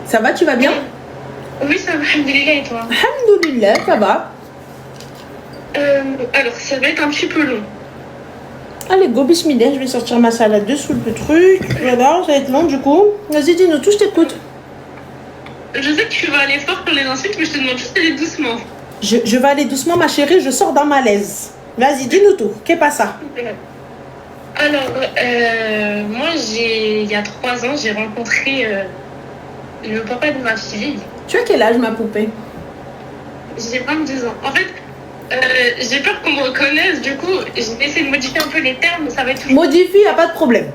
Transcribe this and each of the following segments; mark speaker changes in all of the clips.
Speaker 1: Ça va, tu vas bien?
Speaker 2: Oui, ça va, alhamdoulilah, et toi?
Speaker 1: Alhamdoulilah, ça va.
Speaker 2: Alors, ça va être un petit peu long.
Speaker 1: Allez, go bismillah, je vais sortir ma salade de sous le truc. Voilà, ça va être long du coup. Vas-y, dis-nous tout, je t'écoute.
Speaker 2: Je sais que tu vas aller fort pour les insultes, mais je te demande juste d'aller doucement.
Speaker 1: Je vais aller doucement, ma chérie, je sors d'un malaise. Vas-y, dis-nous tout. Qu'est-ce que ça?
Speaker 2: Alors, moi, il y a 3 ans, j'ai rencontré le papa de ma fille.
Speaker 1: Tu as quel âge, ma poupée?
Speaker 2: J'ai 22 ans. En fait, j'ai peur qu'on me reconnaisse, du coup, je vais essayer de modifier un peu les termes, mais ça va être toujours...
Speaker 1: Modifie, y a pas de problème.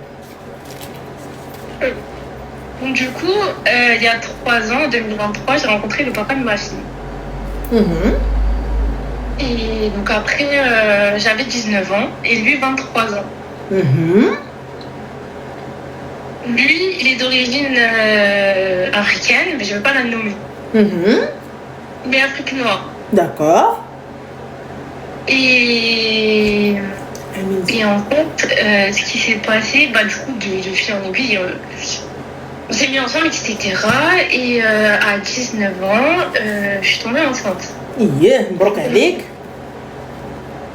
Speaker 2: Donc, du coup, il y a 3 ans, en 2023, j'ai rencontré le papa de ma fille. Et donc après, j'avais 19 ans et lui 23 ans. Lui, il est d'origine africaine, mais je ne veux pas la nommer. Mais Afrique noire.
Speaker 1: D'accord.
Speaker 2: Et en fait, ce qui s'est passé, du coup, de fil en aiguille, on s'est mis ensemble, etc. Et à 19 ans, je suis tombée enceinte.
Speaker 1: Yeah, brocalique.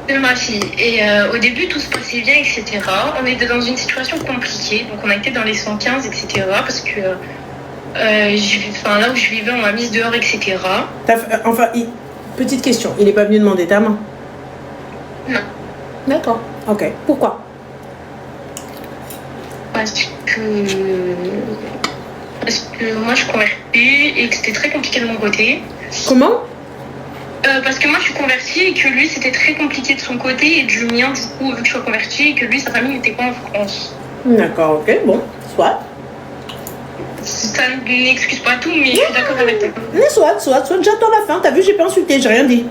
Speaker 2: De ma fille. Et au début, tout se passait bien, etc. On était dans une situation compliquée. Donc, on a été dans les 115, etc. Parce que là où je vivais, on m'a mise dehors, etc.
Speaker 1: Petite question. Il n'est pas venu demander ta main?
Speaker 2: Non.
Speaker 1: D'accord. Ok. Pourquoi?
Speaker 2: Parce que moi, je convertis et que c'était très compliqué de mon côté.
Speaker 1: Comment?
Speaker 2: Parce que moi, je suis convertie et que lui, c'était très compliqué de son côté et du mien, du coup, vu que je suis convertie et que lui, sa famille n'était pas en France.
Speaker 1: D'accord, ok, bon, soit.
Speaker 2: Ça n'excuse pas tout, mais je suis d'accord avec toi.
Speaker 1: Mais soit, j'attends la fin. T'as vu, j'ai pas insulté, j'ai rien dit.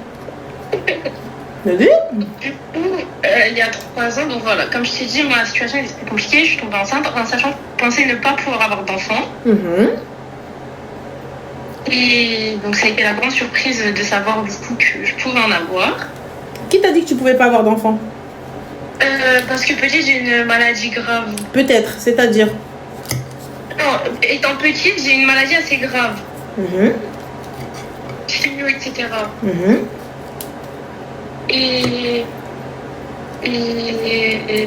Speaker 1: T'as vu?
Speaker 2: Du coup, il y a 3 ans, donc voilà, comme je t'ai dit, moi, la situation était compliquée, je suis tombée enceinte en sachant que je pensais ne pas pouvoir avoir d'enfant. Et donc ça a été la grande surprise de savoir du coup que je pouvais en avoir.
Speaker 1: Qui t'a dit que tu pouvais pas avoir d'enfant?
Speaker 2: Parce que petite, j'ai une maladie grave.
Speaker 1: Peut-être, c'est-à-dire?
Speaker 2: Non, étant petite, j'ai une maladie assez grave. Chimio, etc. Et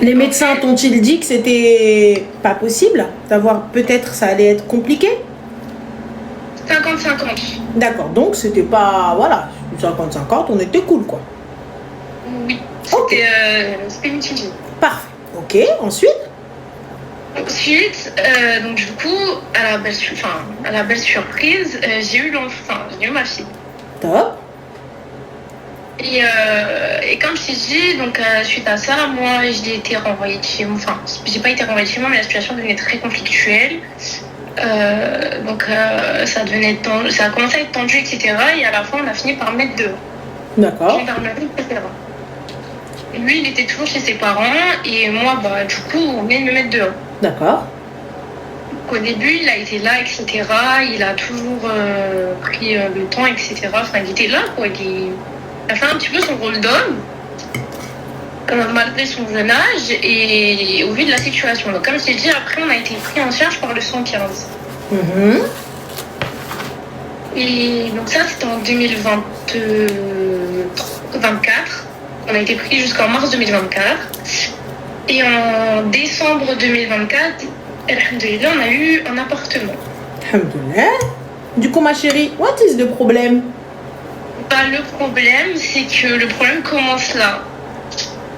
Speaker 1: les médecins t'ont-ils dit que c'était pas possible d'avoir, peut-être ça allait être compliqué?
Speaker 2: 50-50.
Speaker 1: D'accord, donc c'était pas, voilà, 50-50, on était cool quoi.
Speaker 2: Oui,
Speaker 1: Okay.
Speaker 2: C'était mitigé.
Speaker 1: Parfait, ok, ensuite?
Speaker 2: Ensuite, donc du coup, à la belle surprise, j'ai eu ma fille.
Speaker 1: Top.
Speaker 2: Et comme je t'ai dit, donc suite à ça, moi, j'ai été renvoyée de chez moi. Enfin, j'ai pas été renvoyée de chez moi, mais la situation devenait très conflictuelle. Donc ça a commencé à être tendu, etc. Et à la fin, on a fini par me mettre dehors.
Speaker 1: D'accord.
Speaker 2: Gendarmerie, etc. Lui, il était toujours chez ses parents et moi, du coup, on venait de me mettre dehors.
Speaker 1: D'accord.
Speaker 2: Au début, il a été là, etc. Il a toujours pris le temps, etc. Enfin, il était là, quoi. Il a fait un petit peu son rôle d'homme, malgré son jeune âge et au vu de la situation. Donc, comme je t'ai dit, après, on a été pris en charge par le 115. Et donc ça, c'était en 2024. On a été pris jusqu'en mars 2024. Et en décembre 2024, alhamdoulilah, on a eu un appartement.
Speaker 1: Alhamdoulilah. Du coup, ma chérie, what is the problème?
Speaker 2: Le problème, c'est que le problème commence là.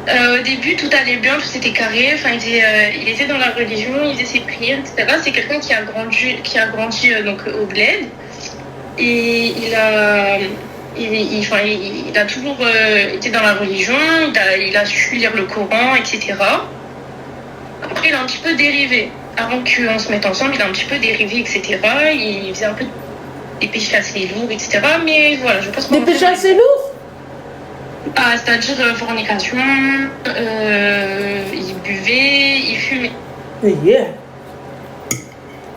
Speaker 2: Au début, tout allait bien, tout était carré. Enfin, il était dans la religion, il faisait ses prières, etc. C'est quelqu'un qui a grandi donc, au bled. Et il a toujours été dans la religion, il a su lire le Coran, etc. Après, il a un petit peu dérivé. Avant qu'on se mette ensemble, il a un petit peu dérivé, etc. Il faisait un peu des péchés assez lourds, etc. Mais voilà, je pense qu'on...
Speaker 1: Des péchés assez lourds?
Speaker 2: C'est-à-dire fornication, il buvait, il fumait.
Speaker 1: Yeah.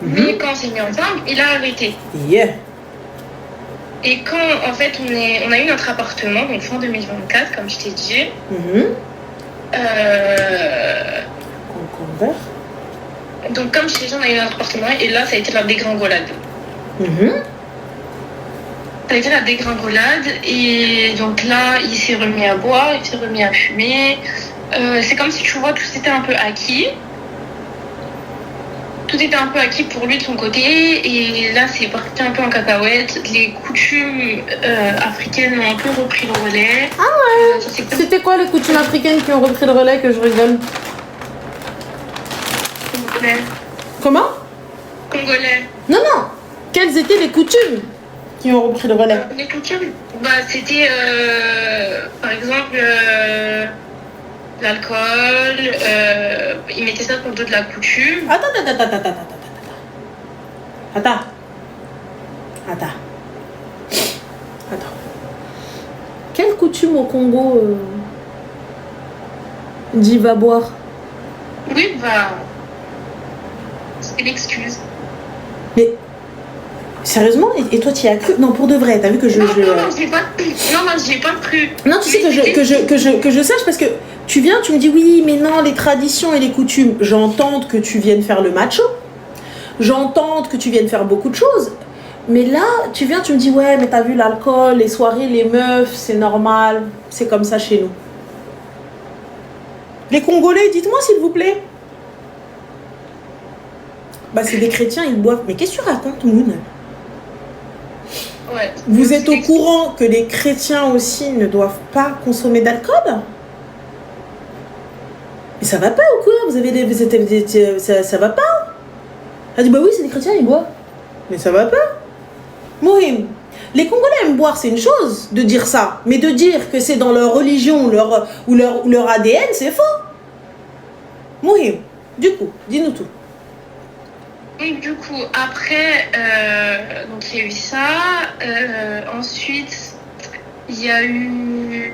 Speaker 2: Mais quand on s'est mis ensemble, il a arrêté.
Speaker 1: Yeah.
Speaker 2: Et quand, en fait, on a eu notre appartement, donc fin 2024, comme je t'ai dit. Donc, comme je t'ai dit, on a eu notre appartement, et là, ça a été la dégringolade.
Speaker 1: Mhm.
Speaker 2: Ça a été la dégringolade. Et donc là, il s'est remis à boire, il s'est remis à fumer. C'est comme si, tu vois, tout était un peu acquis. Tout était un peu acquis pour lui de son côté. Et là, c'est parti un peu en cacahuète. Les coutumes africaines ont un peu repris le relais.
Speaker 1: Ah ouais. C'était quoi les coutumes africaines qui ont repris le relais que je rigole?
Speaker 2: Congolais.
Speaker 1: Comment?
Speaker 2: Congolais.
Speaker 1: Non, non. Quelles étaient les coutumes qui ont repris le relais?
Speaker 2: Les coutumes, c'était par exemple l'alcool. Ils mettaient ça pour le dos de la coutume.
Speaker 1: Attends. Quelle coutume au Congo dit va boire?
Speaker 2: Oui, c'est l'excuse.
Speaker 1: Mais sérieusement, et toi tu y as cru? Non, pour de vrai, t'as vu que
Speaker 2: Non, j'ai pas cru. Non, j'ai pas cru.
Speaker 1: Non, tu sais que je sache parce que tu viens, tu me dis oui, mais non, les traditions et les coutumes. J'entends que tu viennes faire le macho. J'entends que tu viennes faire beaucoup de choses. Mais là, tu viens, tu me dis ouais, mais t'as vu l'alcool, les soirées, les meufs, c'est normal. C'est comme ça chez nous. Les Congolais, dites-moi s'il vous plaît. C'est des chrétiens, ils boivent. Mais qu'est-ce que tu racontes, Moon?
Speaker 2: Ouais.
Speaker 1: Vous êtes au courant que les chrétiens aussi ne doivent pas consommer d'alcool? Mais ça va pas ou quoi? Ça va pas? Elle dit bah oui, c'est des chrétiens, ils boivent. Mais ça va pas? Mohim, les Congolais aiment boire, c'est une chose de dire ça, mais de dire que c'est dans leur religion ou leur ADN, c'est faux. Mohim, du coup, dis-nous tout.
Speaker 2: Et du coup, après, donc il y a eu ça. Ensuite, il y a eu.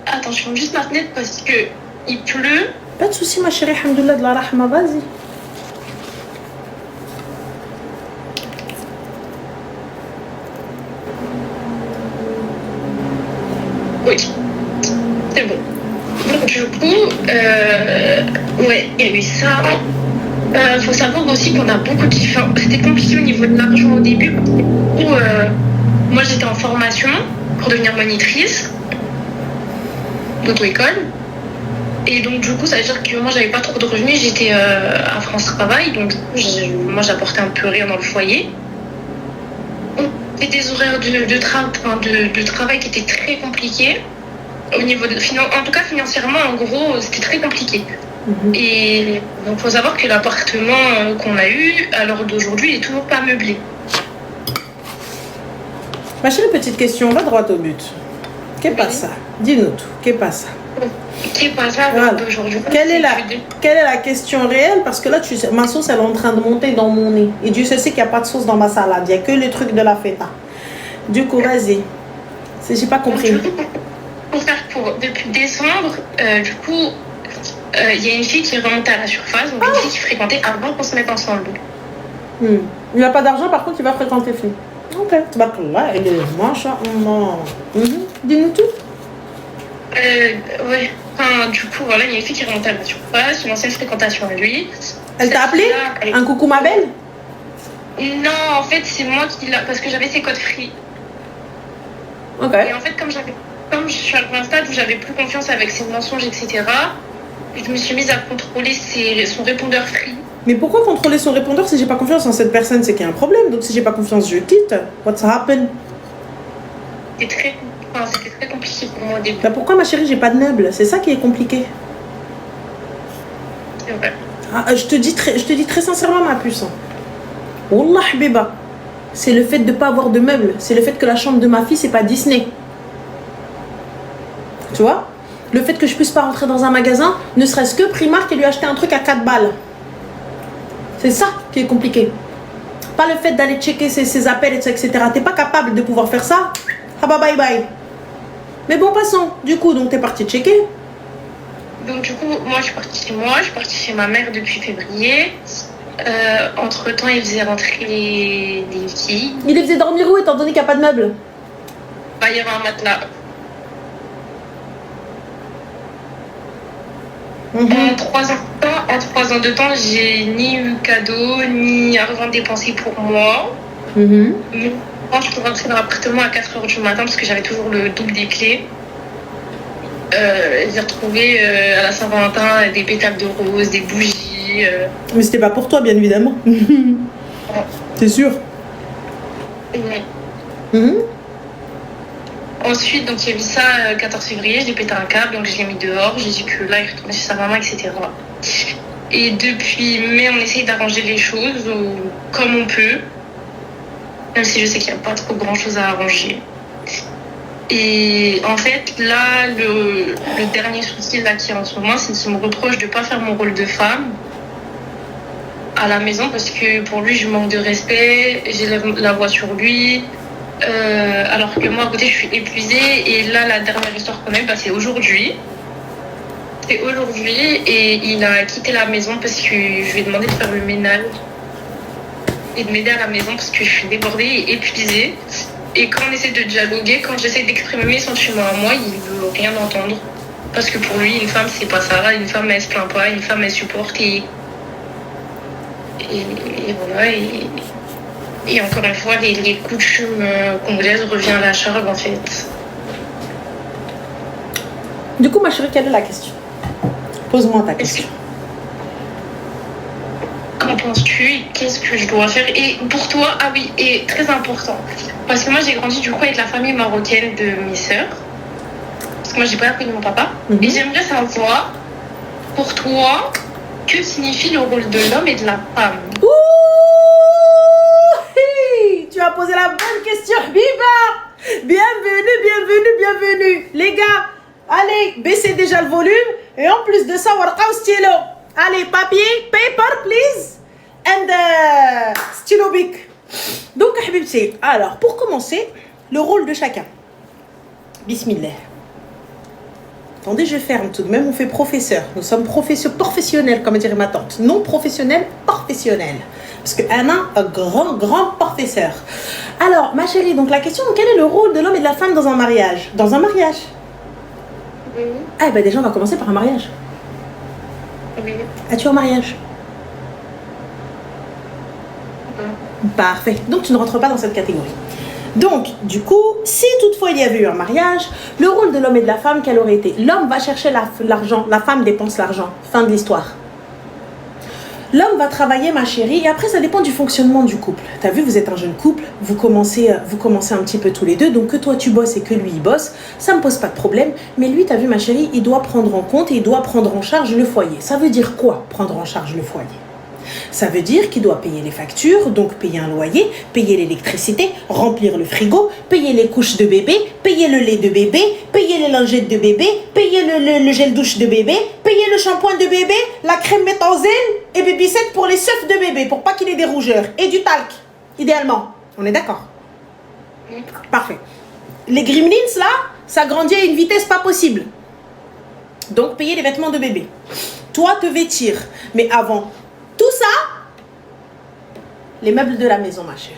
Speaker 2: Attends, je ferme juste ma fenêtre parce que il pleut.
Speaker 1: Pas de soucis, ma chérie, alhamdoulilah, de la rahma, vas-y.
Speaker 2: Oui, c'est bon. Donc du coup, ouais, il y a eu ça. Faut savoir aussi qu'on a beaucoup de... C'était compliqué au niveau de l'argent au début. Moi, j'étais en formation pour devenir monitrice d'auto-école. Et donc, du coup, ça veut dire que moi, j'avais pas trop de revenus. J'étais à France Travail. Donc, moi, j'apportais un peu rien dans le foyer. C'était des horaires de travail qui étaient très compliqués. Au niveau en tout cas, financièrement, en gros, c'était très compliqué. Et donc, il faut savoir que l'appartement qu'on a eu, à l'heure d'aujourd'hui, il est toujours pas meublé.
Speaker 1: Ma chérie, petite question, va droit au but. Qu'est-ce pas ça? Dis-nous tout. Qu'est-ce pas ça?
Speaker 2: Qu'est-ce pas ça à l'heure d'aujourd'hui?
Speaker 1: Quelle est la question réelle? Parce que là, ma sauce, elle est en train de monter dans mon nez. Et Dieu sait qu'il n'y a pas de sauce dans ma salade. Il n'y a que le truc de la feta. Du coup, vas-y. J'ai pas compris.
Speaker 2: Depuis décembre, du coup, il y a une fille qui est remontée à la surface, donc une fille qui fréquentait avant qu'on se mette ensemble.
Speaker 1: Il n'a pas d'argent, par contre, il va fréquenter fille. Ok. Tabakallah, elle est masha'Allah. Dis-nous tout.
Speaker 2: Ouais. Enfin, du coup, voilà, il y a une fille qui est remontée à la surface, une ancienne fréquentation à lui.
Speaker 1: Elle t'a appelé? Un coucou, ma belle?
Speaker 2: Non, en fait, c'est moi qui l'a... Parce que j'avais ses codes free.
Speaker 1: Ok.
Speaker 2: Et en fait, comme je suis arrivée à un stade où j'avais plus confiance avec ses mensonges, etc., je me suis mise à contrôler son répondeur free.
Speaker 1: Mais pourquoi contrôler son répondeur si j'ai pas confiance en cette personne? C'est qu'il y a un problème. Donc si j'ai pas confiance, je quitte. What's happened?
Speaker 2: C'était très compliqué pour moi au début.
Speaker 1: Pourquoi, ma chérie, j'ai pas de meubles? C'est ça qui est compliqué.
Speaker 2: C'est vrai.
Speaker 1: Je te dis très sincèrement, ma puce. Wallah, Biba. C'est le fait de pas avoir de meubles. C'est le fait que la chambre de ma fille, c'est pas Disney. Tu vois? Le fait que je puisse pas rentrer dans un magasin, ne serait-ce que Primark et lui acheter un truc à 4 balles. C'est ça qui est compliqué. Pas le fait d'aller checker ses appels, etc. T'es pas capable de pouvoir faire ça? Ah bah bye bye. Mais bon, passons. Du coup, donc t'es parti checker.
Speaker 2: Donc du coup, moi je suis partie chez moi, je suis partie chez ma mère depuis février. Entre temps, il faisait rentrer les filles.
Speaker 1: Il les faisait dormir où étant donné qu'il n'y a pas de meubles?
Speaker 2: Il y avait un matelas. En 3 ans, en 3 ans de temps, j'ai ni eu cadeau, ni argent dépensé pour moi. Mais quand je suis rentrée dans l'appartement à 4 h du matin, parce que j'avais toujours le double des clés, j'ai retrouvé à la Saint-Valentin des pétales de rose, des bougies.
Speaker 1: Mais c'était pas pour toi, bien évidemment. C'est sûr.
Speaker 2: Ensuite, donc j'ai vu ça 14 février, j'ai pété un câble, donc je l'ai mis dehors, j'ai dit que là il retournait chez sa maman, etc. Et depuis mai, on essaye d'arranger les choses comme on peut, même si je sais qu'il n'y a pas trop grand chose à arranger. Et en fait, là, le dernier souci là qu'il y a en ce moment, c'est qu'il me reproche de ne pas faire mon rôle de femme à la maison parce que pour lui, je manque de respect, j'élève la voix sur lui. Alors que moi à côté je suis épuisée et là la dernière histoire qu'on a eue c'est aujourd'hui et il a quitté la maison parce que je lui ai demandé de faire le ménage et de m'aider à la maison parce que je suis débordée et épuisée et quand on essaie de dialoguer, quand j'essaie d'exprimer mes sentiments à moi, il veut rien entendre parce que pour lui une femme c'est pas ça, une femme elle se plaint pas, une femme elle supporte et voilà et encore une fois, les coutumes congolaises reviennent à la charge en fait.
Speaker 1: Du coup, ma chérie, quelle est la question? Pose-moi ta question.
Speaker 2: Qu'en penses-tu? Qu'est-ce que je dois faire? Et pour toi, ah oui, et très important, parce que moi j'ai grandi du coup avec la famille marocaine de mes sœurs, parce que moi j'ai pas appris de mon papa, et j'aimerais savoir, pour toi, que signifie le rôle de l'homme et de la femme?
Speaker 1: Tu as posé la bonne question, Biba. Bienvenue. Les gars, allez, baissez déjà le volume. Et en plus de ça, warqa ou stylo. Allez, papier, paper, please. And stylo bic. Donc, Habibti, alors, pour commencer, le rôle de chacun. Bismillah. Attendez, je ferme tout de même, on fait professeur. Nous sommes professionnels, comme dirait ma tante. Non professionnel, professionnel. Parce que Anna, un grand professeur. Alors, ma chérie, donc la question, quel est le rôle de l'homme et de la femme dans un mariage? Dans un mariage? Ah, ben déjà, on va commencer par un mariage. As-tu un mariage? Parfait. Donc, tu ne rentres pas dans cette catégorie. Donc, du coup, si toutefois il y avait eu un mariage, le rôle de l'homme et de la femme, quel aurait été? L'homme va chercher l'argent, la femme dépense l'argent. Fin de l'histoire. L'homme va travailler, ma chérie, et après ça dépend du fonctionnement du couple. T'as vu, vous êtes un jeune couple, vous commencez un petit peu tous les deux, donc que toi tu bosses et que lui il bosse, ça me pose pas de problème. Mais lui, t'as vu, ma chérie, il doit prendre en compte et il doit prendre en charge le foyer. Ça veut dire quoi, prendre en charge le foyer? Ça veut dire qu'il doit payer les factures, donc payer un loyer, payer l'électricité, remplir le frigo, payer les couches de bébé, payer le lait de bébé, payer les lingettes de bébé, payer le gel douche de bébé, payer le shampoing de bébé, la crème méthansène et Baby-Set pour les seufs de bébé, pour pas qu'il ait des rougeurs. Et du talc, idéalement. On est d'accord? Parfait. Les gremlins, là, ça grandit à une vitesse pas possible. Donc, payer les vêtements de bébé. Toi, te vêtir. Mais avant tout ça, les meubles de la maison, ma chérie.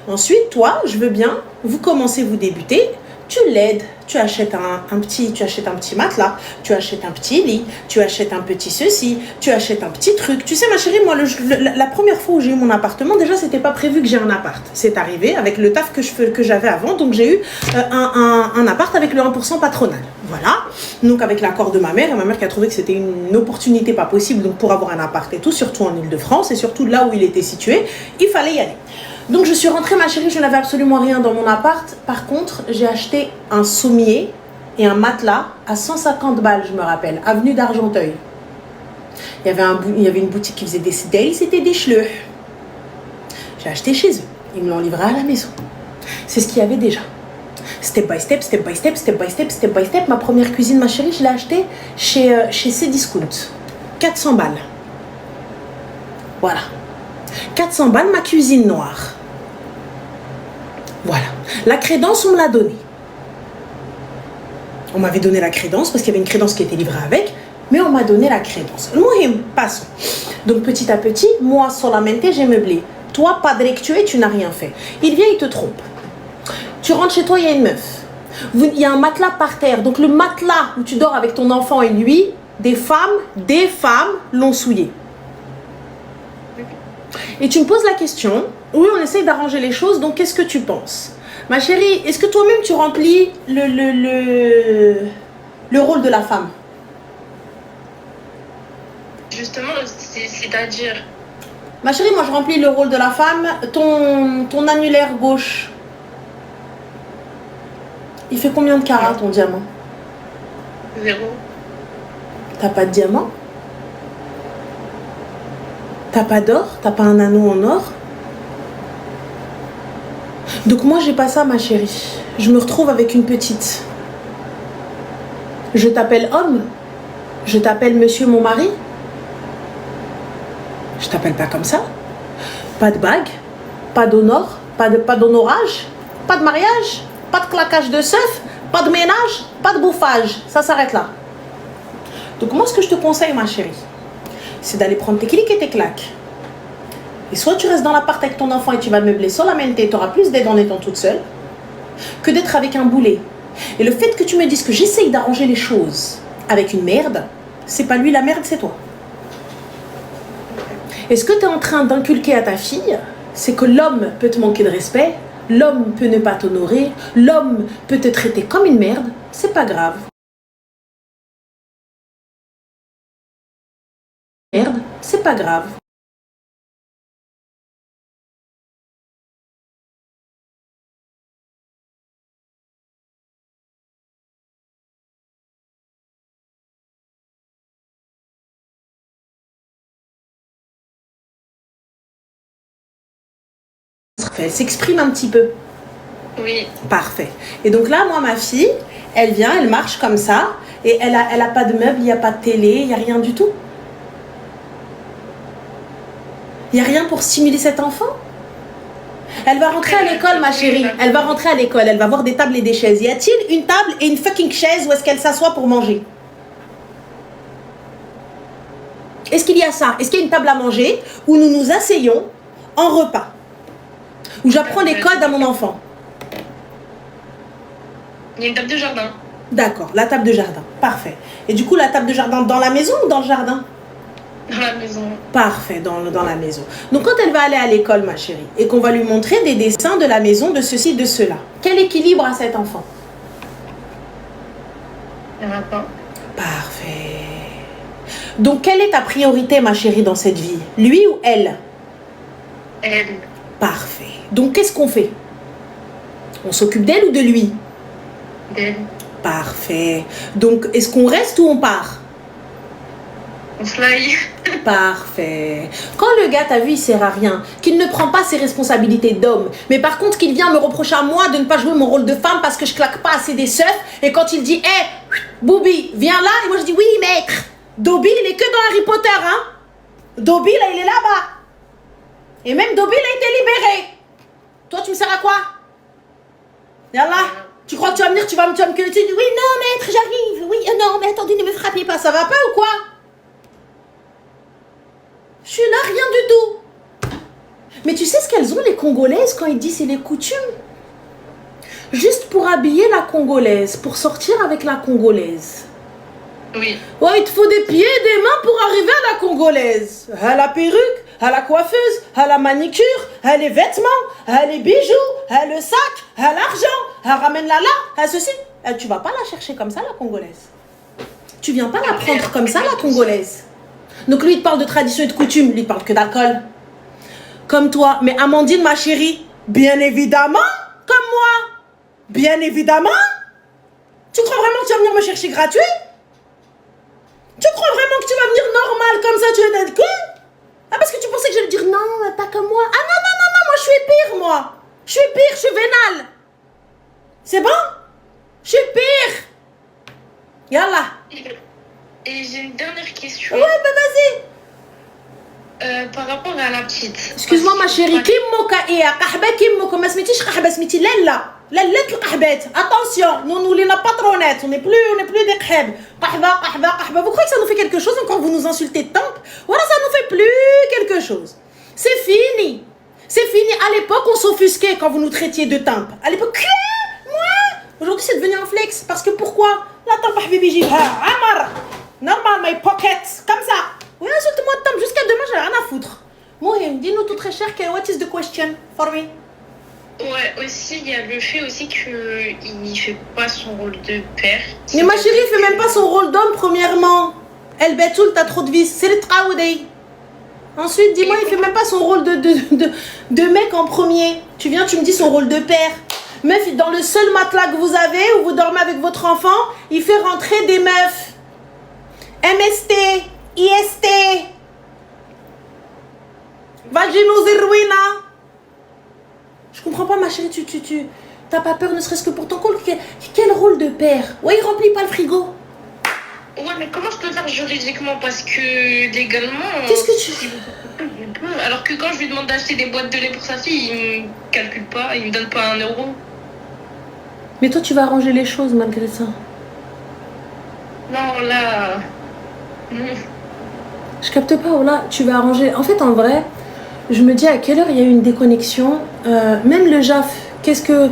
Speaker 1: Ensuite, toi, je veux bien, vous commencez, vous débutez, tu l'aides, tu achètes un petit matelas, tu achètes un petit lit, tu achètes un petit ceci, tu achètes un petit truc. Tu sais, ma chérie, moi, la première fois où j'ai eu mon appartement, déjà, c'était pas prévu que j'ai un appart. C'est arrivé avec le taf que j'avais avant, donc j'ai eu un appart avec le 1% patronal. Voilà, donc avec l'accord de ma mère, et ma mère qui a trouvé que c'était une opportunité pas possible donc pour avoir un appart et tout, surtout en Île-de-France et surtout là où il était situé, il fallait y aller. Donc je suis rentrée, ma chérie, je n'avais absolument rien dans mon appart. Par contre, j'ai acheté un sommier et un matelas à 150 balles, je me rappelle, avenue d'Argenteuil. Il y avait une boutique qui faisait des sales, c'était des schleux. J'ai acheté chez eux, ils me l'ont livré à la maison. C'est ce qu'il y avait déjà. Step by step, step by step, step by step, step by step. Ma première cuisine, ma chérie, je l'ai achetée chez Cdiscount. 400 balles. Voilà. 400 balles, ma cuisine noire. Voilà. La crédence, on me l'a donnée. On m'avait donné la crédence parce qu'il y avait une crédence qui était livrée avec, mais on m'a donné la crédence. Mohim, passons. Donc petit à petit, moi solamente, j'ai meublé. Toi, padre que tu es, tu n'as rien fait. Il vient, il te trompe. Tu rentres chez toi, il y a une meuf. Il y a un matelas par terre. Donc le matelas où tu dors avec ton enfant et lui, des femmes l'ont souillé. Et tu me poses la question, oui, on essaye d'arranger les choses, donc qu'est-ce que tu penses? Ma chérie, est-ce que toi-même tu remplis le rôle de la femme?
Speaker 2: Justement, c'est-à-dire...
Speaker 1: Ma chérie, moi je remplis le rôle de la femme. Ton annulaire gauche, il fait combien de carats ton diamant?
Speaker 2: 0.
Speaker 1: T'as pas de diamant? T'as pas d'or? T'as pas un anneau en or? Donc moi j'ai pas ça ma chérie. Je me retrouve avec une petite. Je t'appelle homme? Je t'appelle monsieur mon mari? Je t'appelle pas comme ça. Pas de bague, pas d'honneur, pas d'honorage, pas de mariage, pas de claquage de seuf, pas de ménage, pas de bouffage. Ça s'arrête là. Donc moi ce que je te conseille ma chérie, c'est d'aller prendre tes clics et tes claques. Et soit tu restes dans l'appart avec ton enfant et tu vas meubler solamente, tu auras plus d'aide en étant toute seule, que d'être avec un boulet. Et le fait que tu me dises que j'essaye d'arranger les choses avec une merde, c'est pas lui la merde, c'est toi. Et ce que tu es en train d'inculquer à ta fille, c'est que l'homme peut te manquer de respect, l'homme peut ne pas t'honorer, l'homme peut te traiter comme une merde, c'est pas grave. Merde, c'est pas grave. Elle s'exprime un petit peu.
Speaker 2: Oui.
Speaker 1: Parfait. Et donc là, moi, ma fille, elle vient, elle marche comme ça, et elle a pas de meubles, il n'y a pas de télé, il n'y a rien du tout. Il n'y a rien pour stimuler cet enfant. Elle va rentrer à l'école, ma chérie. Elle va rentrer à l'école, elle va voir des tables et des chaises. Y a-t-il une table et une fucking chaise où est-ce qu'elle s'assoit pour manger? Est-ce qu'il y a ça? Est-ce qu'il y a une table à manger où nous nous asseyons en repas? Où j'apprends les codes à mon enfant?
Speaker 2: Il y a une table de jardin.
Speaker 1: D'accord, la table de jardin. Parfait. Et du coup, la table de jardin dans la maison ou dans le jardin?
Speaker 2: Dans la maison.
Speaker 1: Parfait, dans la maison. Donc quand elle va aller à l'école, ma chérie, et qu'on va lui montrer des dessins de la maison, de ceci, de cela, quel équilibre a cet enfant?
Speaker 2: Il n'y en a pas.
Speaker 1: Parfait. Donc quelle est ta priorité, ma chérie, dans cette vie? Lui ou elle?
Speaker 2: Elle.
Speaker 1: Parfait. Donc qu'est-ce qu'on fait? On s'occupe d'elle ou de lui?
Speaker 2: D'elle.
Speaker 1: Parfait. Donc est-ce qu'on reste ou on part?
Speaker 2: On se laille.
Speaker 1: Parfait. Quand le gars, t'as vu, il sert à rien, qu'il ne prend pas ses responsabilités d'homme, mais par contre qu'il vient me reprocher à moi de ne pas jouer mon rôle de femme parce que je claque pas assez des seufs, et quand il dit, hé, Bobby, viens là, et moi je dis, oui, maître. Dobby, il est que dans Harry Potter, hein. Dobby, là, il est là-bas. Et même Dobby, il a été libéré. Toi, tu me sers à quoi? Yallah. Tu crois que tu vas venir, tu vas me que tu dis, oui, non, maître, j'arrive. Oui, non, mais attendez, ne me frappez pas, ça va pas ou quoi? Je suis là, rien du tout. Mais tu sais ce qu'elles ont, les Congolaises, quand ils disent c'est les coutumes? Juste pour habiller la Congolaise, pour sortir avec la Congolaise.
Speaker 2: Oui.
Speaker 1: Ouais, il te faut des pieds et des mains pour arriver à la Congolaise. À la perruque, à la coiffeuse, à la manicure, à les vêtements, à les bijoux, à le sac, à l'argent, à ramène la là, à ceci. Tu vas pas la chercher comme ça, la Congolaise. Tu viens pas la prendre comme ça, la Congolaise. Donc lui, il te parle de tradition et de coutume, lui, il te parle que d'alcool. Comme toi. Mais Amandine, ma chérie, bien évidemment, comme moi. Bien évidemment. Tu crois vraiment que tu vas venir me chercher gratuit? Tu crois vraiment que tu vas venir normal comme ça, tu vas être quoi? Ah, parce que tu pensais que j'allais dire non, pas comme moi. Ah non, non, non, non, moi je suis pire, moi. Je suis pire, je suis vénale. C'est bon? Je suis pire. Yallah.
Speaker 2: Et j'ai une dernière question.
Speaker 1: Ouais, bah vas-y.
Speaker 2: Par rapport à la petite.
Speaker 1: Excuse-moi ma chérie, Kim moka iya, kahba Kim moka, ma smitish kahba smiti lella. Lella kahbet. Attention, nous les patronnettes, on n'est plus des khab. Kahba, kahba, kahba. Vous croyez que ça nous fait quelque chose quand vous nous insultez de temple? Voilà, ça nous fait plus quelque chose. C'est fini. C'est fini. À l'époque, on s'offusquait quand vous nous traitiez de temple. À l'époque, moi. Aujourd'hui, c'est devenu un flex. Parce que pourquoi? La temple habibi jibha, amar. Normal, my pocket. Comme ça. Oui, insulte-moi de temps. Jusqu'à demain, j'ai rien à foutre. Mohim, dis-nous tout très cher, what is the question for me?
Speaker 2: Ouais, aussi, il y a le fait aussi qu'il fait pas son rôle de père.
Speaker 1: Mais ma chérie, il fait même pas son rôle d'homme, premièrement. El Betoul, t'as trop de vis. C'est le Traoudei. Ensuite, dis-moi, il fait même pas son rôle de mec en premier. Tu viens, tu me dis son rôle de père. Meuf, dans le seul matelas que vous avez, où vous dormez avec votre enfant, il fait rentrer des meufs. MST, IST. Vaginozirwina. Je comprends pas, ma chérie, tu t'as pas peur, ne serait-ce que pour ton col. Quel rôle de père? Ouais, il remplit pas le frigo.
Speaker 2: Ouais, mais comment je peux faire juridiquement? Parce que légalement.
Speaker 1: Qu'est-ce que tu...
Speaker 2: Alors que quand je lui demande d'acheter des boîtes de lait pour sa fille, il me calcule pas, il me donne pas 1 euro.
Speaker 1: Mais toi, tu vas arranger les choses malgré ça.
Speaker 2: Non, là. Non.
Speaker 1: Je capte pas, oh là, tu vas arranger. En fait, en vrai, je me dis à quelle heure il y a eu une déconnexion. Même le JAF, qu'est-ce que...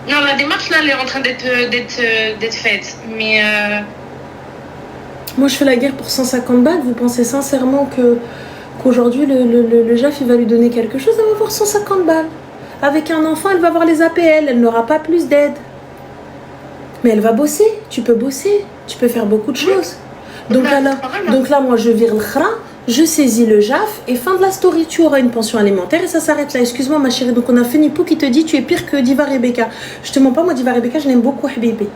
Speaker 2: Non, la démarche là, elle est en train d'être faite. Mais.
Speaker 1: Moi, je fais la guerre pour 150 balles. Vous pensez sincèrement qu'aujourd'hui, le JAF, il va lui donner quelque chose? Elle va avoir 150 balles. Avec un enfant, elle va avoir les APL. Elle n'aura pas plus d'aide. Mais elle va bosser. Tu peux bosser. Tu peux faire beaucoup de choses. Donc là, moi, je vire le khra. Je saisis le JAF et fin de la story, tu auras une pension alimentaire et ça s'arrête là. Excuse-moi ma chérie, donc on a fait Nipo qui te dit tu es pire que Diva Rebecca. Je te mens pas, moi Diva Rebecca, je l'aime beaucoup, Habibi.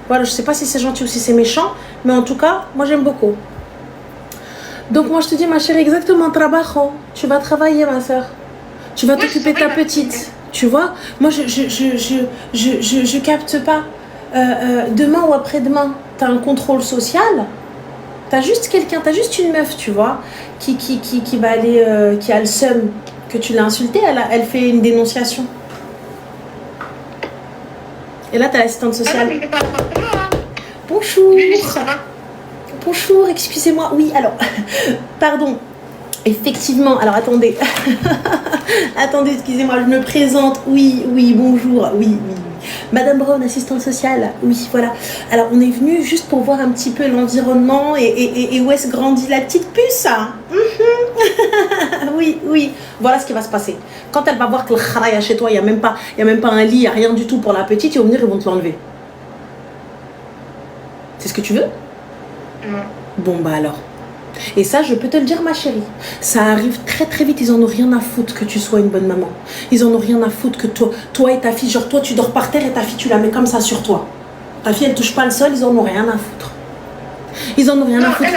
Speaker 1: Voilà, je sais pas si c'est gentil ou si c'est méchant, mais en tout cas, moi j'aime beaucoup. Donc moi je te dis ma chérie, exactement, trabajo. Tu vas travailler ma soeur. Tu vas t'occuper de ta petite. Tu vois, moi je capte pas. Demain ou après-demain, t'as un contrôle social. T'as juste quelqu'un, t'as juste une meuf, tu vois, qui va aller, qui a le seum que tu l'as insultée, elle fait une dénonciation. Et là, t'as l'assistante sociale. Bonjour. Bonjour, excusez-moi. Oui, alors, pardon. Effectivement, alors attendez. Attendez, excusez-moi, je me présente. Oui, bonjour. Oui. Madame Brown, assistante sociale. Oui, voilà. Alors, on est venu juste pour voir un petit peu l'environnement et où est-ce grandit la petite puce. Oui. Voilà ce qui va se passer. Quand elle va voir que le kharaya chez toi, il n'y a même pas un lit, il n'y a rien du tout pour la petite, ils vont venir, ils vont te l'enlever. C'est ce que tu veux?
Speaker 2: Non.
Speaker 1: Bon, bah alors. Et ça, je peux te le dire, ma chérie. Ça arrive très très vite. Ils en ont rien à foutre que tu sois une bonne maman. Ils en ont rien à foutre que toi et ta fille, genre toi tu dors par terre et ta fille tu la mets comme ça sur toi. Ta fille elle touche pas le sol, ils en ont rien à foutre. Ils en ont rien à foutre.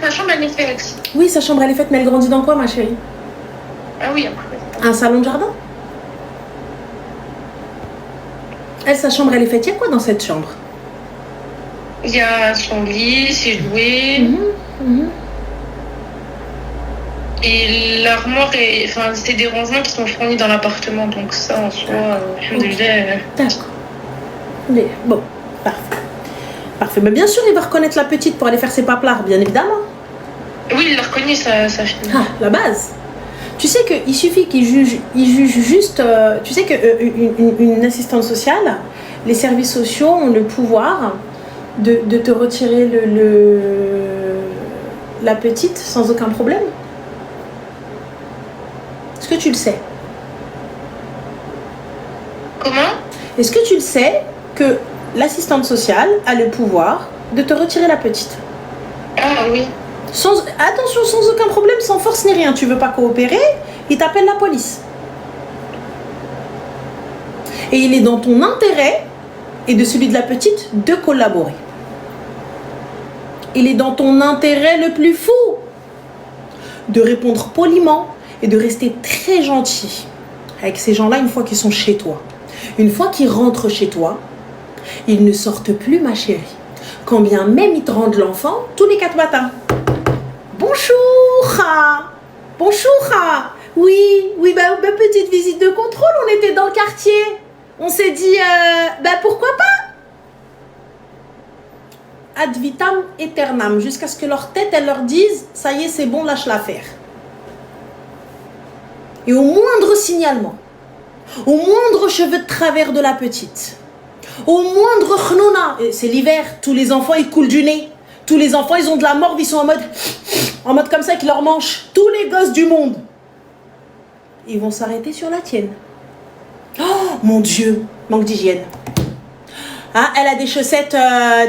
Speaker 2: Sa chambre elle est faite.
Speaker 1: Oui, sa chambre elle est faite, mais elle grandit dans quoi, ma chérie?
Speaker 2: Ah oui, après.
Speaker 1: Un salon de jardin? Elle, sa chambre elle est faite. Il y a quoi dans cette chambre?
Speaker 2: Il y a son lit, ses jouets. Et l'armoire, c'est des rangements qui sont fournis dans l'appartement, donc ça en soi,
Speaker 1: D'accord. Bon, parfait. Mais bien sûr, il va reconnaître la petite pour aller faire ses paplards, bien évidemment.
Speaker 2: Oui, il l'a reconnu, sa fille.
Speaker 1: Ah, la base. Tu sais qu'il suffit qu'il juge juste... tu sais qu'une assistante sociale, les services sociaux ont le pouvoir de te retirer la petite sans aucun problème. Est-ce que tu le sais?
Speaker 2: Comment?
Speaker 1: Est-ce que tu le sais que l'assistante sociale a le pouvoir de te retirer la petite?
Speaker 2: Ah oui.
Speaker 1: Attention, sans aucun problème, sans force ni rien. Tu veux pas coopérer, il t'appelle la police. Et il est dans ton intérêt et de celui de la petite de collaborer. Il est dans ton intérêt le plus fou de répondre poliment et de rester très gentil avec ces gens-là une fois qu'ils sont chez toi. Une fois qu'ils rentrent chez toi, ils ne sortent plus, ma chérie. Quand bien même ils te rendent l'enfant tous les 4 matins. Bonjour. Oui, bah, petite visite de contrôle, on était dans le quartier. On s'est dit, pourquoi pas? Ad vitam aeternam, jusqu'à ce que leur tête, elle leur dise, ça y est, c'est bon, lâche l'affaire. Et au moindre signalement, au moindre cheveu de travers de la petite, Au moindre khnouna, c'est l'hiver, tous les enfants ils coulent du nez. Tous les enfants ils ont de la morve, ils sont en mode comme ça avec leurs manches. Tous les gosses du monde. Ils vont s'arrêter sur la tienne. Oh mon Dieu, manque d'hygiène. Ah, elle a des chaussettes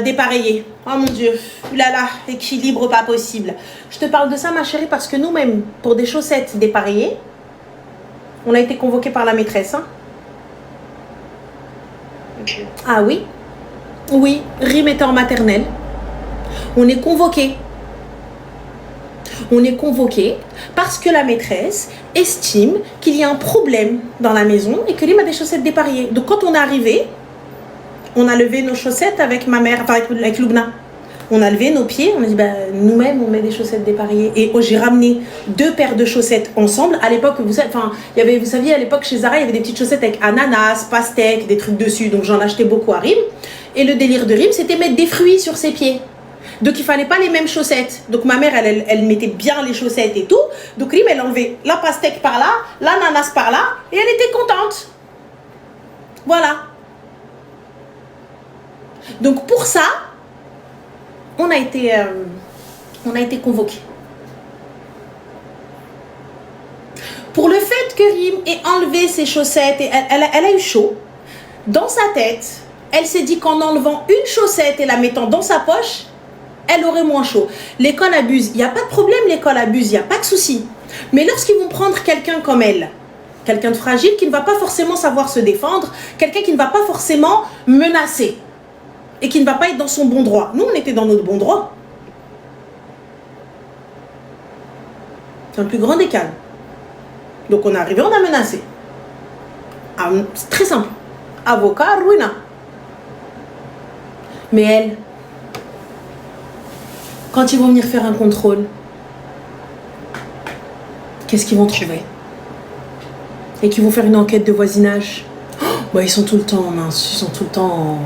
Speaker 1: dépareillées. Oh mon Dieu, oulala, équilibre pas possible. Je te parle de ça ma chérie parce que nous-mêmes, pour des chaussettes dépareillées, on a été convoqués par la maîtresse. Hein.
Speaker 2: Ok.
Speaker 1: Ah oui, oui, Rim était en maternelle. On est convoqués. On est convoqués parce que la maîtresse estime qu'il y a un problème dans la maison et que Rim a des chaussettes dépareillées. Donc quand on est arrivé, on a levé nos chaussettes avec ma mère, enfin avec Loubna. On a levé nos pieds, on a dit nous-mêmes on met des chaussettes dépareillées. Et j'ai ramené 2 paires de chaussettes ensemble. À l'époque, vous saviez à l'époque chez Zara, il y avait des petites chaussettes avec ananas, pastèque, des trucs dessus. Donc j'en achetais beaucoup à Rim. Et le délire de Rim, c'était mettre des fruits sur ses pieds. Donc il fallait pas les mêmes chaussettes. Donc ma mère, elle mettait bien les chaussettes et tout. Donc Rim, elle enlevait la pastèque par là, l'ananas par là, et elle était contente. Voilà. Donc pour ça, on a été convoqués. Pour le fait que Rim ait enlevé ses chaussettes, et elle a eu chaud, dans sa tête, elle s'est dit qu'en enlevant une chaussette et la mettant dans sa poche, elle aurait moins chaud. L'école abuse, il n'y a pas de problème, l'école abuse, il n'y a pas de souci. Mais lorsqu'ils vont prendre quelqu'un comme elle, quelqu'un de fragile qui ne va pas forcément savoir se défendre, quelqu'un qui ne va pas forcément menacer, et qui ne va pas être dans son bon droit. Nous, on était dans notre bon droit. C'est un plus grand des calmes. Donc, on est arrivé, on a menacé. Ah, c'est très simple. Avocat, ruina. Mais elle, quand ils vont venir faire un contrôle, qu'est-ce qu'ils vont trouver? Et qu'ils vont faire une enquête de voisinage. Oh, ils sont tout le temps minces, ils sont tout le temps